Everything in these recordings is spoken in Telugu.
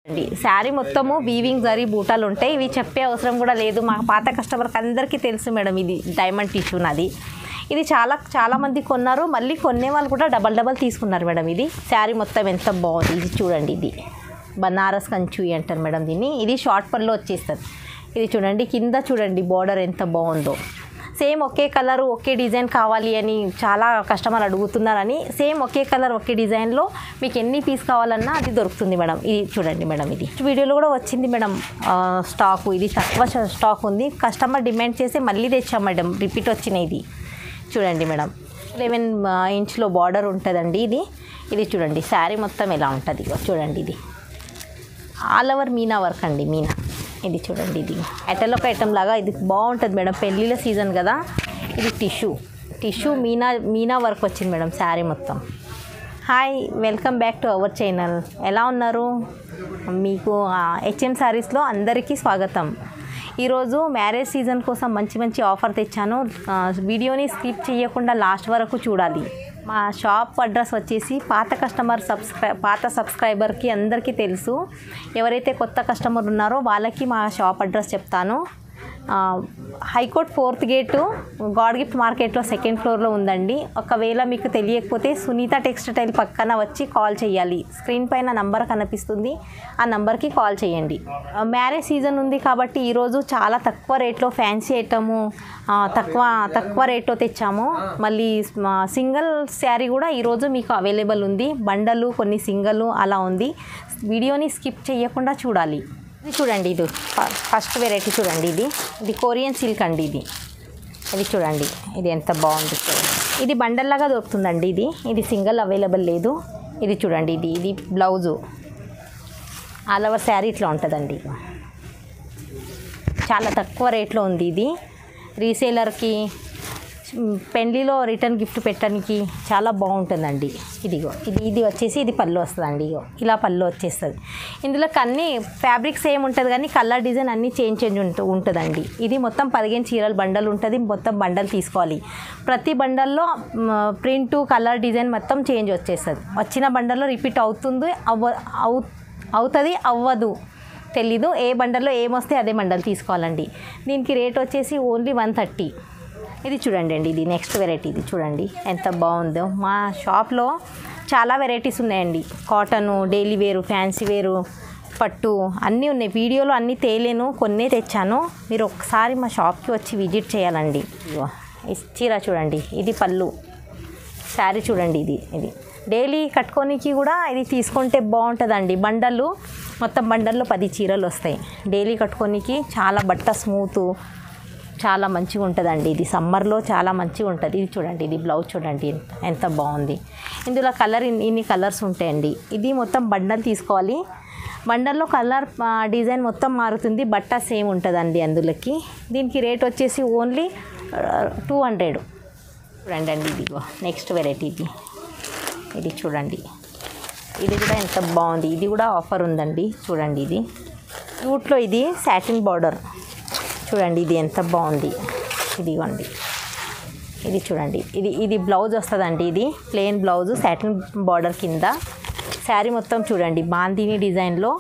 అండి శారీ మొత్తము వీవింగ్ జరీ బూటాలు ఉంటాయి. ఇవి చెప్పే అవసరం కూడా లేదు, మా పాత కస్టమర్కి అందరికీ తెలుసు మేడం. ఇది డైమండ్ టిష్యూ నాది. ఇది చాలా మంది కొన్నారు, మళ్ళీ కొనే వాళ్ళు కూడా డబల్ తీసుకున్నారు మేడం. ఇది శారీ మొత్తం ఎంత బాగుంది. ఇది చూడండి, ఇది బనారస్ కంచు అంటారు మేడం దీన్ని. ఇది షార్ట్ పల్లో వచ్చేస్తుంది. ఇది చూడండి, కింద చూడండి బార్డర్ ఎంత బాగుందో. సేమ్ ఒకే కలర్ ఒకే డిజైన్ కావాలి అని చాలా కస్టమర్ అడుగుతున్నారని సేమ్ ఒకే కలర్ ఒకే డిజైన్లో మీకు ఎన్ని పీస్ కావాలన్నా అది దొరుకుతుంది మేడం. ఇది చూడండి మేడం, ఇది వీడియోలో కూడా వచ్చింది మేడం స్టాకు. ఇది తక్కువ స్టాక్ ఉంది, కస్టమర్ డిమాండ్ చేసి మళ్ళీ తెచ్చాం మేడం, రిపీట్ వచ్చినాయి. ఇది చూడండి మేడం, 11 ఇంచ్లో బార్డర్ ఉంటుందండి. ఇది చూడండి శారీ మొత్తం ఎలా ఉంటుంది చూడండి. ఇది ఆల్ ఓవర్ మీనా వర్క్ అండి, మీనా. ఇది చూడండి, ఇది ఐటెల్ ఐటమ్ లాగా ఇది బాగుంటుంది మేడం, పెళ్ళిళ్ళ సీజన్ కదా. ఇది టిష్యూ మీనా వర్క్ వచ్చింది మేడం శారీ మొత్తం. Hi, welcome back to our channel. ఎలా ఉన్నారు? మీకు హెచ్ఎం శారీస్లో అందరికీ స్వాగతం. ఈరోజు మ్యారేజ్ సీజన్ కోసం మంచి ఆఫర్ తెచ్చాను. వీడియోని స్కిప్ చేయకుండా లాస్ట్ వరకు చూడాలి. మా షాప్ అడ్రస్ వచ్చేసి పాత సబ్స్క్రైబర్కి అందరికీ తెలుసు. ఎవరైతే కొత్త కస్టమర్ ఉన్నారో వాళ్ళకి మా షాప్ అడ్రస్ చెప్తాను. High court 4th gate God gift మార్కెట్లో 2nd ఫ్లోర్లో ఉందండి. ఒకవేళ మీకు తెలియకపోతే సునీత టెక్స్టైల్ పక్కన వచ్చి కాల్ చేయాలి. స్క్రీన్ పైన నంబర్ కనిపిస్తుంది, ఆ నంబర్కి కాల్ చేయండి. మ్యారేజ్ సీజన్ ఉంది కాబట్టి ఈరోజు చాలా తక్కువ రేట్లో ఫ్యాన్సీ ఐటము తక్కువ రేట్లో తెచ్చాము. మళ్ళీ సింగిల్ శారీ కూడా ఈరోజు మీకు అవైలబుల్ ఉంది. బండలు కొన్ని సింగిల్ అలా ఉంది. వీడియోని స్కిప్ చేయకుండా చూడాలి. ఇది చూడండి, ఇది ఫస్ట్ వెరైటీ చూడండి. ఇది కొరియన్ సిల్క్ అండి. ఇది చూడండి, ఇది ఎంత బాగుంది. ఇది బండల్లాగా దొరుకుతుందండి. ఇది సింగిల్ అవైలబుల్ లేదు. ఇది చూడండి, ఇది బ్లౌజు ఆల్ ఓవర్ శారీ ఇట్లా ఉంటుందండి. చాలా తక్కువ రేట్లో ఉంది. ఇది రీసేలర్కి పెండ్లిలో రిటర్న్ గిఫ్ట్ పెట్టడానికి చాలా బాగుంటుందండి. ఇది వచ్చేసి ఇది పళ్ళు వస్తుందండి. ఇలా పళ్ళు వచ్చేస్తుంది. ఇందులో అన్ని ఫ్యాబ్రిక్ సేమ్ ఉంటుంది కానీ కలర్ డిజైన్ అన్నీ చేంజ్ ఉంటుందండి. ఇది మొత్తం 15 చీరల బండల్ ఉంటుంది. మొత్తం బండల్ తీసుకోవాలి. ప్రతి బండల్లో ప్రింటు కలర్ డిజైన్ మొత్తం చేంజ్ వచ్చేస్తుంది. వచ్చిన బండల్లో రిపీట్ అవుతుంది అవ్వదు తెలీదు. ఏ బండల్లో ఏమొస్తే అదే బండల్ తీసుకోవాలండి. దీనికి రేట్ వచ్చేసి ఓన్లీ 130. ఇది చూడండి అండి, ఇది నెక్స్ట్ వెరైటీ. ఇది చూడండి ఎంత బాగుందో. మా షాప్లో చాలా వెరైటీస్ ఉన్నాయండి. కాటను, డైలీ వేరు, ఫ్యాన్సీ వేరు, పట్టు అన్నీ ఉన్నాయి. వీడియోలో అన్నీ తేలేను, కొన్నే తెచ్చాను. మీరు ఒకసారి మా షాప్కి వచ్చి విజిట్ చేయాలండి. ఈ చీర చూడండి, ఇది పళ్ళు శారీ చూడండి. ఇది డైలీ కట్టుకోనికి కూడా ఇది తీసుకుంటే బాగుంటుందండి. మొత్తం బండల్లో 10 చీరలు వస్తాయి. డైలీ కట్టుకోనికి చాలా బట్ట స్మూత్, చాలా మంచిగా ఉంటుందండి. ఇది సమ్మర్లో చాలా మంచిగా ఉంటుంది. ఇది చూడండి, ఇది బ్లౌజ్ చూడండి ఎంత బాగుంది. ఇందులో ఇన్ని కలర్స్ ఉంటాయండి. ఇది మొత్తం బండల్ తీసుకోవాలి. బండల్లో కలర్ డిజైన్ మొత్తం మారుతుంది, బట్ట సేమ్ ఉంటుందండి అందులోకి. దీనికి రేట్ వచ్చేసి ఓన్లీ 200. చూడండి అండి, ఇదిగో నెక్స్ట్ వెరైటీ. ఇది చూడండి, ఇది కూడా ఎంత బాగుంది. ఇది కూడా ఆఫర్ ఉందండి. చూడండి, ఇది జూట్లో ఇది సాటిన్ బార్డర్ చూడండి. ఇది ఎంత బాగుంది. ఇదిగోండి, ఇది చూడండి. ఇది బ్లౌజ్ వస్తుందండి. ఇది ప్లెయిన్ బ్లౌజు సాటిన్ బార్డర్ కింద. శారీ మొత్తం చూడండి బాందిని డిజైన్లో,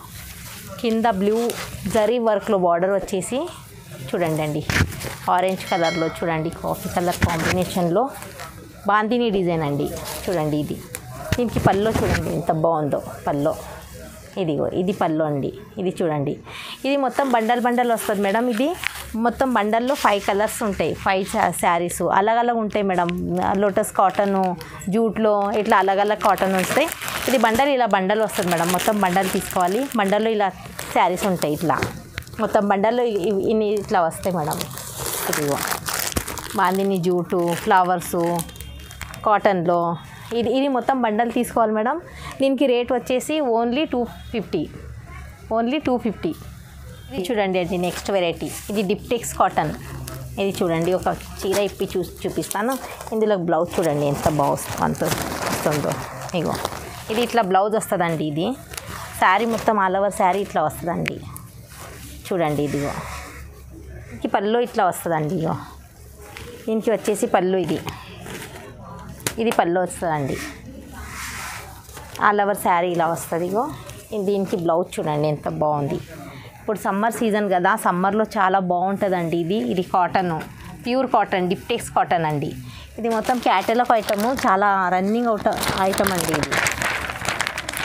కింద బ్లూ జరీ వర్క్లో బార్డర్ వచ్చేసి చూడండి అండి. ఆరెంజ్ కలర్లో చూడండి, కాఫీ కలర్ కాంబినేషన్లో బాందిని డిజైన్ అండి. చూడండి, దీనికి పల్లో చూడండి ఎంత బాగుందో. పల్లో ఇది పళ్ళు అండి. ఇది చూడండి, ఇది మొత్తం బండల్ వస్తుంది మేడం. ఇది మొత్తం బండల్లో 5 కలర్స్ ఉంటాయి. 5 శారీస్ అలగ్ ఉంటాయి మేడం. లోటస్ కాటను, జూట్లో ఇట్లా అలగ్ కాటన్ వస్తాయి. ఇది ఇలా బండల్ వస్తుంది మేడం. మొత్తం బండల్ తీసుకోవాలి. బండల్లో ఇలా శారీస్ ఉంటాయి. ఇట్లా మొత్తం బండల్లో ఇన్ని ఇట్లా వస్తాయి మేడం. ఇదిగో బాందిని జూటు, ఫ్లవర్సు, కాటన్లో ఇది మొత్తం బండల్ తీసుకోవాలి మేడం. దీనికి రేట్ వచ్చేసి ఓన్లీ 250. ఇది చూడండి, అది నెక్స్ట్ వెరైటీ. ఇది డిప్టెక్స్ కాటన్. ఇది చూడండి, ఒక చీర ఇప్పి చూపిస్తాను. ఇందులో బ్లౌజ్ చూడండి ఎంత వస్తుందో. ఇగో ఇది ఇట్లా బ్లౌజ్ వస్తుందండి. ఇది శారీ మొత్తం ఆల్ ఓవర్ శారీ ఇట్లా వస్తుందండి. చూడండి, ఇదిగో దీనికి పళ్ళు ఇట్లా వస్తుందండి. ఇగో దీనికి వచ్చేసి పళ్ళు ఇది పళ్ళు వస్తుందండి. ఆల్ ఓవర్ శారీ ఇలా వస్తుంది. ఇగో దీనికి బ్లౌజ్ చూడండి ఎంత బాగుంది. ఇప్పుడు సమ్మర్ సీజన్ కదా, సమ్మర్లో చాలా బాగుంటుందండి. ఇది కాటన్, ప్యూర్ కాటన్, డిప్టెక్స్ కాటన్ అండి. ఇది మొత్తం క్యాటలాగ్ ఐటము, చాలా రన్నింగ్ ఐటమ్ అండి.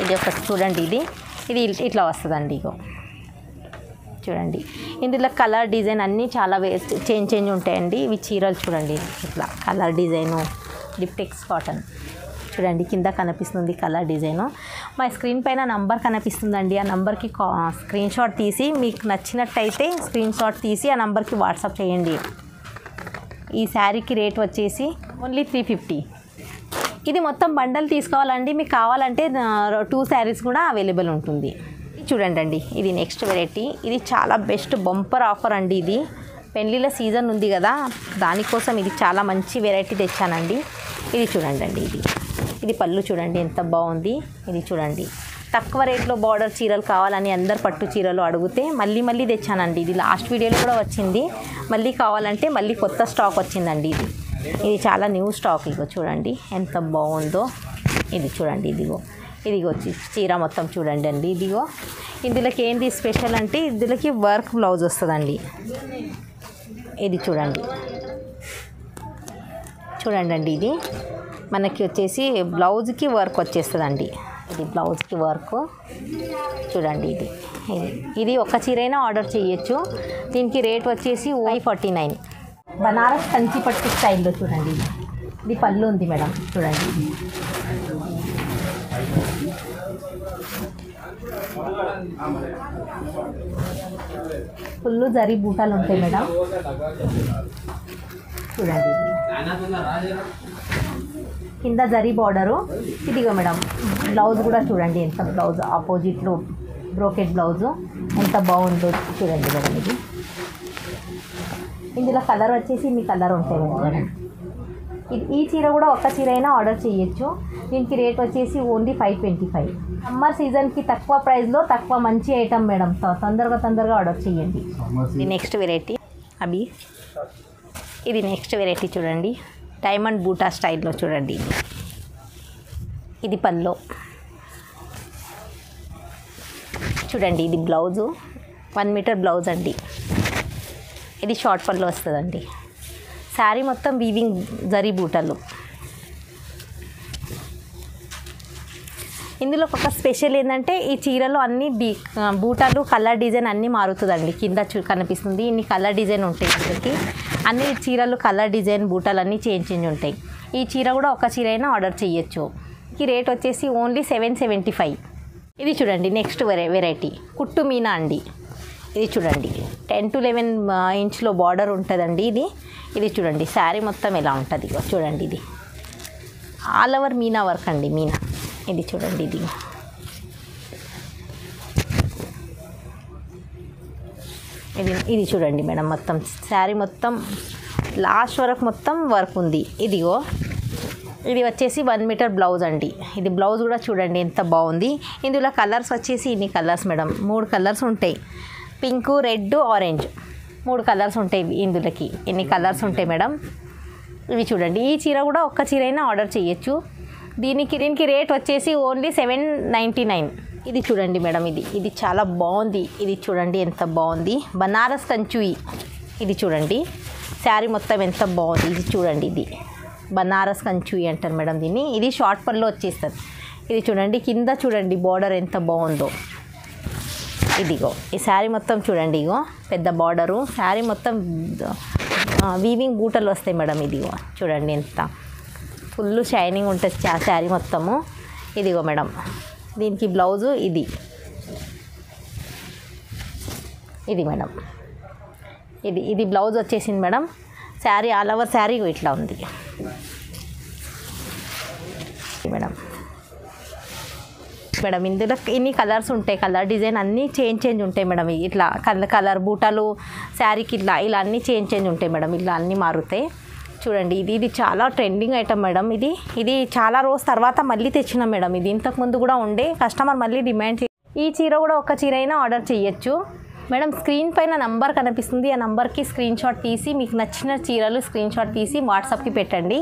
ఇది ఒక చూడండి, ఇది ఇట్లా వస్తుందండి. ఇగో చూడండి, ఇందులో కలర్ డిజైన్ అన్నీ చాలా చేంజ్ ఉంటాయండి. ఇవి చీరలు చూడండి, ఇట్లా కలర్ డిజైను, డిప్టెక్స్ కాటన్ చూడండి. కింద కనిపిస్తుంది కలర్ డిజైను. మా స్క్రీన్ పైన నంబర్ కనిపిస్తుందండి. ఆ నంబర్కి స్క్రీన్ షాట్ తీసి మీకు నచ్చినట్టయితే స్క్రీన్ షాట్ తీసి ఆ నంబర్కి వాట్సాప్ చేయండి. ఈ శారీకి రేట్ వచ్చేసి ఓన్లీ 350. ఇది మొత్తం బండల్ తీసుకోవాలండి. మీకు కావాలంటే 2 శారీస్ కూడా అవైలబుల్ ఉంటుంది. చూడండి, ఇది నెక్స్ట్ వెరైటీ. ఇది చాలా బెస్ట్ బంపర్ ఆఫర్ అండి. ఇది పెళ్ళిళ్ళ సీజన్ ఉంది కదా, దానికోసం ఇది చాలా మంచి వెరైటీ తెచ్చానండి. ఇది చూడండి, ఇది పళ్ళు చూడండి ఎంత బాగుంది. ఇది చూడండి, తక్కువ రేట్లో బార్డర్ చీరలు కావాలని అందరు పట్టు చీరలు అడిగితే మళ్ళీ తెచ్చానండి. ఇది లాస్ట్ వీడియోలో కూడా వచ్చింది. మళ్ళీ కావాలంటే మళ్ళీ కొత్త స్టాక్ వచ్చిందండి. ఇది చాలా న్యూ స్టాక్. ఇగో చూడండి ఎంత బాగుందో. ఇది చూడండి, ఇదిగో చీర మొత్తం చూడండి అండి. ఇందులోకి ఏంటి స్పెషల్ అంటే ఇందులోకి వర్క్ బ్లౌజ్ వస్తుందండి. ఇది చూడండి అండి, ఇది మనకి వచ్చేసి బ్లౌజ్కి వర్క్ వచ్చేస్తుందండి. ఇది బ్లౌజ్కి వర్క్ చూడండి. ఇది ఒక చీరైనా ఆర్డర్ చేయొచ్చు. దీనికి రేట్ వచ్చేసి 549. బనారస్ కంచి పట్టు స్టైల్లో చూడండి. ఇది పళ్ళు ఉంది మేడం చూడండి. ఫుల్ జరీ బూటాలు ఉంటాయి మేడం చూడండి. కింద జరీ బార్డరు. ఇదిగో మేడం బ్లౌజ్ కూడా చూడండి ఎంత బ్లౌజ్ ఆపోజిట్లో బ్రోకెట్ బ్లౌజు ఎంత బాగుందో చూడండి మేడం. ఇందులో కలర్ వచ్చేసి మీ కలర్ ఉంటాయి మేడం. ఈ చీర కూడా ఒక చీర అయినా ఆర్డర్ చేయొచ్చు. దీనికి రేట్ వచ్చేసి ఓన్లీ 525. సమ్మర్ సీజన్కి తక్కువ ప్రైస్లో తక్కువ మంచి ఐటమ్ మేడం. తొందరగా ఆర్డర్ చేయండి. ఇది నెక్స్ట్ వెరైటీ ఇది నెక్స్ట్ వెరైటీ చూడండి. డైమండ్ బూటా స్టైల్లో చూడండి. ఇది పల్లో చూడండి. ఇది బ్లౌజు 1 మీటర్ బ్లౌజ్ అండి. ఇది షార్ట్ పల్లో వస్తుందండి. శారీ మొత్తం వీవింగ్ జరీ బూటాలు. ఇందులో ఒక స్పెషల్ ఏంటంటే ఈ చీరలో అన్ని బూటాలు కలర్ డిజైన్ అన్నీ మారుతుందండి. కింద కనిపిస్తుంది ఇన్ని కలర్ డిజైన్ ఉంటాయి. ఇందులోకి అన్ని చీరలు కలర్ డిజైన్ బూటాలు అన్నీ చేంజ్ ఉంటాయి. ఈ చీర కూడా ఒక చీర అయినా ఆర్డర్ చేయొచ్చు. ఈ రేట్ వచ్చేసి ఓన్లీ 775. ఇది చూడండి నెక్స్ట్ వెరైటీ కుట్టు మీనా అండి. ఇది చూడండి 10 to 11 ఇంచ్లో బార్డర్ ఉంటుందండి. ఇది చూడండి శారీ మొత్తం ఎలా ఉంటుంది చూడండి. ఇది ఆల్ ఓవర్ మీనా వర్క్ అండి. మీనా ఇది చూడండి. ఇది చూడండి మేడం మొత్తం శారీ మొత్తం లాస్ట్ వరకు మొత్తం వర్క్ ఉంది. ఇది వచ్చేసి 1 మీటర్ బ్లౌజ్ అండి. ఇది బ్లౌజ్ కూడా చూడండి ఎంత బాగుంది. ఇందులో కలర్స్ వచ్చేసి ఇన్ని కలర్స్ మేడం 3 కలర్స్ ఉంటాయి. పింక్, రెడ్, ఆరెంజ్ 3 కలర్స్ ఉంటాయి. ఇందులోకి ఎన్ని కలర్స్ ఉంటాయి మేడం. ఇవి చూడండి. ఈ చీర కూడా ఒక్క చీర అయినా ఆర్డర్ చేయొచ్చు. దీనికి రేట్ వచ్చేసి ఓన్లీ 799. ఇది చూడండి మేడం. ఇది చాలా బాగుంది. ఇది చూడండి ఎంత బాగుంది. బనారస్ కంచుయి. ఇది చూడండి శారీ మొత్తం ఎంత బాగుంది. ఇది చూడండి. ఇది బనారస్ కంచుయి అంటారు మేడం దీన్ని. ఇది షార్ట్ పల్లో వచ్చేస్తుంది. ఇది చూడండి కింద చూడండి బార్డర్ ఎంత బాగుందో. ఇదిగో ఈ శారీ మొత్తం చూడండి. పెద్ద బార్డరు శారీ మొత్తం వీవింగ్ బూటలు వస్తాయి మేడం. చూడండి ఎంత ఫుల్ షైనింగ్ ఉంటుంది శారీ మొత్తము. ఇదిగో మేడం దీనికి బ్లౌజు ఇది మేడం. ఇది బ్లౌజ్ వచ్చేసింది madam. Sari all over sari ఇట్లా ఉంది మేడం. ఇందులో ఇన్ని కలర్స్ ఉంటాయి. కలర్ డిజైన్ అన్నీ చేంజ్ ఉంటాయి మేడం. ఇట్లా కలర్ బూటాలు శారీకి ఇలా అన్నీ చేంజ్ ఉంటాయి మేడం. ఇలా అన్నీ మారుతాయి చూడండి. ఇది చాలా ట్రెండింగ్ ఐటమ్ మేడం. ఇది చాలా రోజు తర్వాత మళ్ళీ తెచ్చినాం మేడం. ఇది ఇంతకుముందు కూడా ఉండే కస్టమర్ మళ్ళీ డిమాండ్. ఈ చీర కూడా ఒక చీర అయినా ఆర్డర్ చేయొచ్చు మేడం. స్క్రీన్ పైన నంబర్ కనిపిస్తుంది. ఆ నంబర్కి స్క్రీన్ షాట్ తీసి మీకు నచ్చిన చీరలు స్క్రీన్ షాట్ తీసి వాట్సాప్కి పెట్టండి.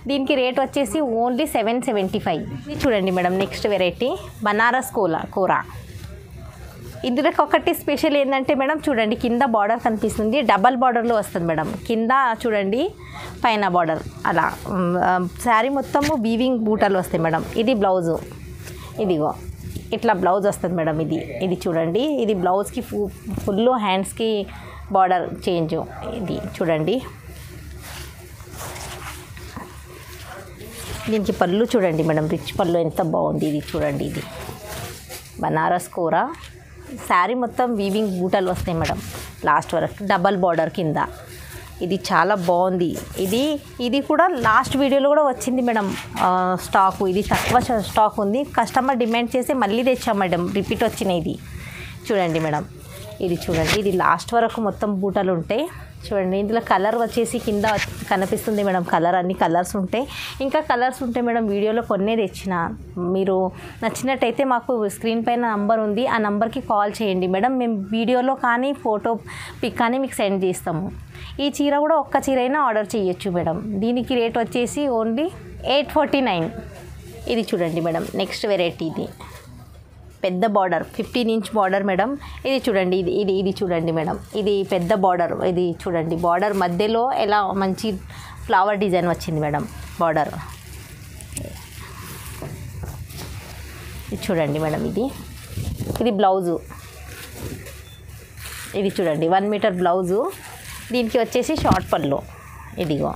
దీనికి రేట్ వచ్చేసి ఓన్లీ 775. ఇది చూడండి మేడం, నెక్స్ట్ వెరైటీ బనారస్ కూర. ఇందులో ఒకటి స్పెషల్ ఏంటంటే మేడం, చూడండి కింద బార్డర్ కనిపిస్తుంది, డబల్ బార్డర్లో వస్తుంది మేడం. కింద చూడండి, పైన బార్డర్ అలా. శారీ మొత్తము వీవింగ్ బూటాలు వస్తాయి మేడం. ఇది బ్లౌజు, ఇదిగో ఇట్లా బ్లౌజ్ వస్తుంది మేడం. ఇది చూడండి, ఇది బ్లౌజ్కి ఫుల్ హ్యాండ్స్కి బార్డర్ చేంజ్. ఇది చూడండి, దీనికి పళ్ళు చూడండి మేడం, రిచ్ పళ్ళు ఎంత బాగుంది. ఇది చూడండి, ఇది బనారస్ కూర. శారీ మొత్తం వీవింగ్ బూటాలు వస్తాయి మేడం లాస్ట్ వరకు, డబల్ బార్డర్ కింద. ఇది చాలా బాగుంది. ఇది కూడా లాస్ట్ వీడియోలో కూడా వచ్చింది మేడం స్టాకు. ఇది తక్కువ స్టాక్ ఉంది, కస్టమర్ డిమాండ్ చేసి మళ్ళీ తెచ్చాం మేడం, రిపీట్ వచ్చినాయి. ఇది చూడండి మేడం, ఇది చూడండి, ఇది లాస్ట్ వరకు మొత్తం బూటాలు ఉంటాయి. చూడండి, ఇందులో కలర్ వచ్చేసి కింద కనిపిస్తుంది మేడం. అన్ని కలర్స్ ఉంటాయి. ఇంకా కలర్స్ ఉంటాయి మేడం, వీడియోలో కొన్నే తెచ్చిన. మీరు నచ్చినట్టయితే మాకు స్క్రీన్ పైన నంబర్ ఉంది, ఆ నంబర్కి కాల్ చేయండి మేడం. మేము వీడియోలో కానీ ఫోటో పిక్ కానీ మీకు సెండ్ చేస్తాము. ఈ చీర కూడా ఒక్క చీర అయినా ఆర్డర్ చేయొచ్చు మేడం. దీనికి రేట్ వచ్చేసి ఓన్లీ 849. ఇది చూడండి మేడం, నెక్స్ట్ వెరైటీ. ఇది పెద్ద బార్డర్, 15 ఇంచ్ బార్డర్ మేడం. ఇది చూడండి, ఇది చూడండి మేడం, ఇది పెద్ద బార్డర్. ఇది చూడండి, బార్డర్ మధ్యలో ఎలా మంచి ఫ్లవర్ డిజైన్ వచ్చింది మేడం బార్డర్. ఇది చూడండి మేడం, ఇది బ్లౌజు. ఇది చూడండి, 1 మీటర్ బ్లౌజు. దీనికి వచ్చేసి షార్ట్ పళ్ళు. ఇదిగో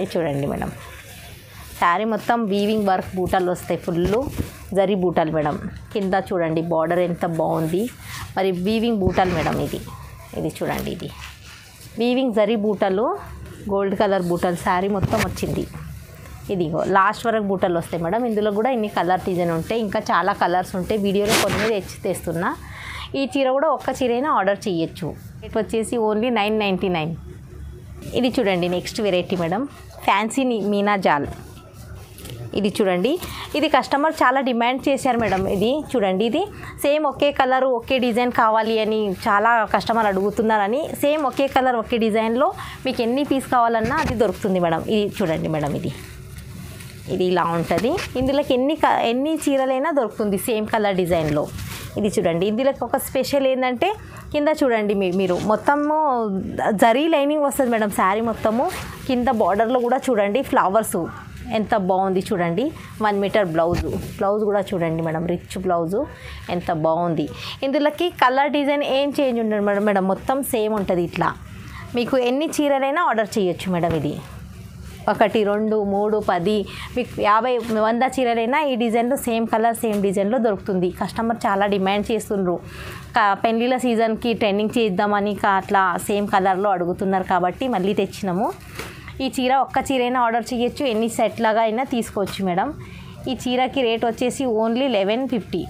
ఇది చూడండి మేడం, శారీ మొత్తం వీవింగ్ వర్క్ బూటాలు వస్తాయి, ఫుల్ జరీ బూటాలు మేడం. కింద చూడండి బార్డర్ ఎంత బాగుంది, మరి వీవింగ్ బూటాలు మేడం. ఇది చూడండి, ఇది వీవింగ్ జరీ బూటాలు, గోల్డ్ కలర్ బూటాలు శారీ మొత్తం వచ్చింది. ఇదిగో లాస్ట్ వరకు బూటాలు వస్తాయి మేడం. ఇందులో కూడా ఇన్ని కలర్ డిజైన్ ఉంటాయి, ఇంకా చాలా కలర్స్ ఉంటాయి. వీడియోలో కొన్ని తెస్తున్నా. ఈ చీర కూడా ఒక్క చీర అయినా ఆర్డర్ చేయొచ్చు. రేట్ వచ్చేసి ఓన్లీ 999. ఇది చూడండి, నెక్స్ట్ వెరైటీ మేడం, ఫ్యాన్సీ మీనా జాల్. ఇది చూడండి, ఇది కస్టమర్ చాలా డిమాండ్ చేశారు మేడం. ఇది చూడండి, ఇది సేమ్ ఒకే కలర్ ఒకే డిజైన్ కావాలి అని చాలా కస్టమర్ అడుగుతున్నారని, సేమ్ ఒకే కలర్ ఒకే డిజైన్లో మీకు ఎన్ని పీస్ కావాలన్నా అది దొరుకుతుంది మేడం. ఇది చూడండి మేడం, ఇది ఇలా ఉంటుంది. ఇందులోకి ఎన్ని చీరలైనా దొరుకుతుంది సేమ్ కలర్ డిజైన్లో. ఇది చూడండి, ఇందులోకి ఒక స్పెషల్ ఏంటంటే కింద చూడండి, మీరు మొత్తము జరీ లైనింగ్ వస్తుంది మేడం. శారీ మొత్తము కింద బార్డర్లో కూడా చూడండి ఫ్లవర్సు ఎంత బాగుంది. చూడండి, 1 మీటర్ బ్లౌజ్ కూడా చూడండి మేడం, రిచ్ బ్లౌజు ఎంత బాగుంది. ఇందులోకి కలర్ డిజైన్ ఏం చేంజ్ ఉండదు మేడం, మొత్తం సేమ్ ఉంటుంది. ఇట్లా మీకు ఎన్ని చీరలైనా ఆర్డర్ చేయొచ్చు మేడం. ఇది 1, 2, 3, 10 మీకు 50, 100 చీరలైనా ఈ డిజైన్లో సేమ్ కలర్ సేమ్ డిజైన్లో దొరుకుతుంది. కస్టమర్ చాలా డిమాండ్ చేస్తున్నారు, పెళ్ళిళ్ళ సీజన్కి ట్రెండింగ్ చేద్దామని అట్లా సేమ్ కలర్లో అడుగుతున్నారు కాబట్టి మళ్ళీ తెచ్చినాము. ఈ చీర ఒక్క చీర అయినా ఆర్డర్ చేయొచ్చు, ఎన్ని సెట్ లాగా అయినా తీసుకోవచ్చు మేడం. ఈ చీరకి రేట్ వచ్చేసి ఓన్లీ 1150.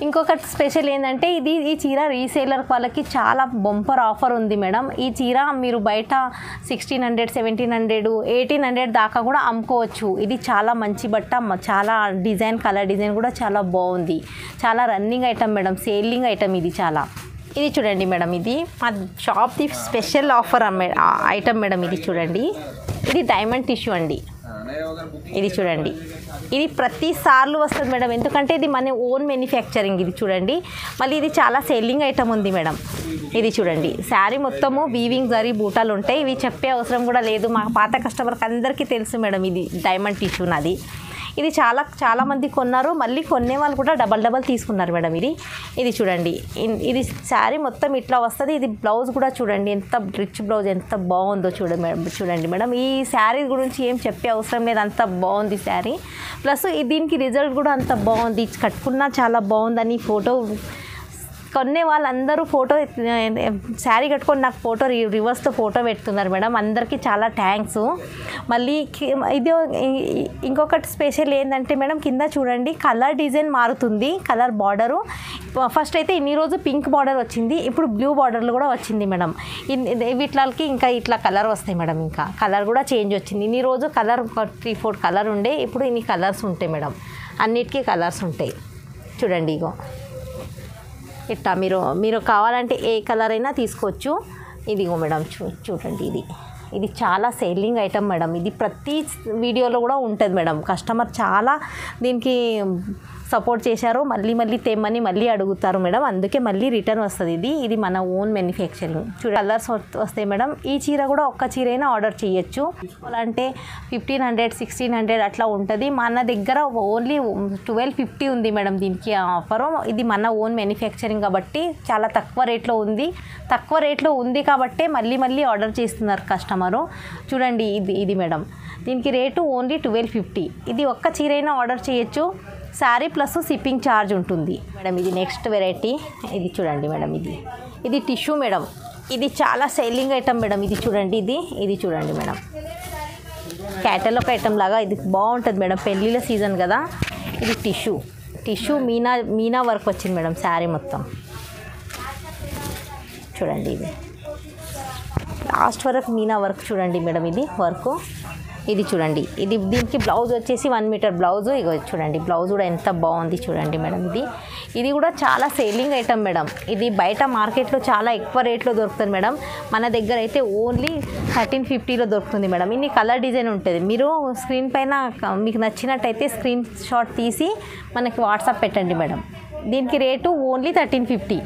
ఇంకొకటి స్పెషల్ ఏంటంటే ఈ చీర రీసేలర్ వాళ్ళకి చాలా బంపర్ ఆఫర్ ఉంది మేడం. ఈ చీర మీరు బయట 1600, 1700, 1800 దాకా కూడా అమ్ముకోవచ్చు. ఇది చాలా మంచి బట్ట, చాలా కలర్ డిజైన్ కూడా చాలా బాగుంది. చాలా running item madam, selling item ఇది చాలా. ఇది చూడండి మేడం, ఇది మా షాప్ది స్పెషల్ ఆఫర్ ఐటమ్ మేడం. ఇది చూడండి, ఇది డైమండ్ టిష్యూ అండి. ఇది చూడండి, ఇది ప్రతిసార్లు వస్తుంది మేడం, ఎందుకంటే ఇది మన ఓన్ మ్యానుఫ్యాక్చరింగ్. ఇది చూడండి, మళ్ళీ ఇది చాలా సెల్లింగ్ ఐటమ్ ఉంది మేడం. ఇది చూడండి, శారీ మొత్తము వీవింగ్ జరీ బూటాలు ఉంటాయి. ఇవి చెప్పే అవసరం కూడా లేదు, మా పాత కస్టమర్కి అందరికీ తెలుసు మేడం. ఇది డైమండ్ టిష్యూ నాది. ఇది చాలా మంది కొన్నారు, మళ్ళీ కొనే వాళ్ళు కూడా డబల్ తీసుకున్నారు మేడం. ఇది చూడండి, ఇది శారీ మొత్తం ఇట్లా వస్తుంది. ఇది బ్లౌజ్ కూడా చూడండి, ఎంత రిచ్ బ్లౌజ్ ఎంత బాగుందో చూడండి మేడం. ఈ శారీ గురించి ఏం చెప్పే అవసరం లేదు, అంత బాగుంది శారీ. ప్లస్ దీనికి రిజల్ట్ కూడా అంత బాగుంది, కట్టుకున్నా చాలా బాగుందని ఫోటో కొనే వాళ్ళందరూ ఫోటో శారీ కట్టుకొని నాకు ఫోటో రివర్స్తో ఫోటో పెడుతున్నారు మేడం. అందరికీ చాలా థ్యాంక్స్. మళ్ళీ ఇది ఇంకొకటి స్పెషల్ ఏంటంటే మేడం, కింద చూడండి కలర్ డిజైన్ మారుతుంది, కలర్ బార్డరు. ఫస్ట్ అయితే ఇన్ని రోజు పింక్ బార్డర్ వచ్చింది, ఇప్పుడు బ్లూ బార్డర్లు కూడా వచ్చింది మేడం. వీటికి ఇంకా ఇట్లా కలర్ వస్తాయి మేడం, ఇంకా కలర్ కూడా చేంజ్ వచ్చింది. ఇన్ని రోజు కలర్ 3-4 కలర్ ఉండే, ఇప్పుడు ఇన్ని కలర్స్ ఉంటాయి మేడం, అన్నిటికీ కలర్స్ ఉంటాయి. చూడండి, ఇగో ఇట్లా మీరు కావాలంటే ఏ కలర్ అయినా తీసుకోవచ్చు. ఇదిగో మేడం చూడండి, ఇది చాలా సేలింగ్ ఐటమ్ మేడం. ఇది ప్రతి వీడియోలో కూడా ఉంటుంది మేడం. కస్టమర్ చాలా దీనికి సపోర్ట్ చేశారు. మళ్ళీ మళ్ళీ తెమ్మని మళ్ళీ అడుగుతారు మేడం. అందుకే మళ్ళీ రిటర్న్ వస్తుంది. ఇది మన ఓన్ మ్యానుఫ్యాక్చరింగ్. చూడ కలర్స్ వస్తాయి మేడం. ఈ చీర కూడా ఒక్క చీరైనా ఆర్డర్ చేయొచ్చు. అంటే 1500 1600 అట్లా ఉంటుంది. మన దగ్గర ఓన్లీ 1250 ఉంది మేడం దీనికి ఆఫరు. ఇది మన ఓన్ మ్యానుఫ్యాక్చరింగ్ కాబట్టి చాలా తక్కువ రేట్లో ఉంది. తక్కువ రేట్లో ఉంది కాబట్టే మళ్ళీ మళ్ళీ ఆర్డర్ చేస్తున్నారు కస్టమరు. చూడండి ఇది మేడం. దీనికి రేటు ఓన్లీ 1250. ఇది ఒక్క చీరైనా ఆర్డర్ చేయొచ్చు. శారీ ప్లస్ షిప్పింగ్ ఛార్జ్ ఉంటుంది మేడం. ఇది నెక్స్ట్ వెరైటీ. ఇది చూడండి మేడం. ఇది టిష్యూ మేడం. ఇది చాలా సేలింగ్ ఐటమ్ మేడం. ఇది చూడండి. ఇది చూడండి మేడం. క్యాటలాగ్ ఐటమ్ లాగా ఇది బాగుంటుంది మేడం. పెళ్ళిళ్ళ సీజన్ కదా. ఇది టిష్యూ మీనా వర్క్ వచ్చింది మేడం. శారీ మొత్తం చూడండి. ఇది లాస్ట్ వరకు మీనా వర్క్ చూడండి మేడం. ఇది వర్క్. ఇది చూడండి. దీనికి బ్లౌజ్ వచ్చేసి 1 మీటర్ బ్లౌజ్. ఇగో చూడండి బ్లౌజ్ కూడా ఎంత బాగుంది చూడండి మేడం. ఇది కూడా చాలా సేలింగ్ ఐటమ్ మేడం. ఇది బయట మార్కెట్లో చాలా ఎక్కువ రేట్లో దొరుకుతుంది మేడం. మన దగ్గర అయితే ఓన్లీ 1350లో దొరుకుతుంది మేడం. ఇన్ని కలర్ డిజైన్ ఉంటుంది. మీరు స్క్రీన్ పైన మీకు నచ్చినట్టయితే స్క్రీన్ షాట్ తీసి మనకి వాట్సాప్ పెట్టండి మేడం. దీనికి రేటు ఓన్లీ 1350.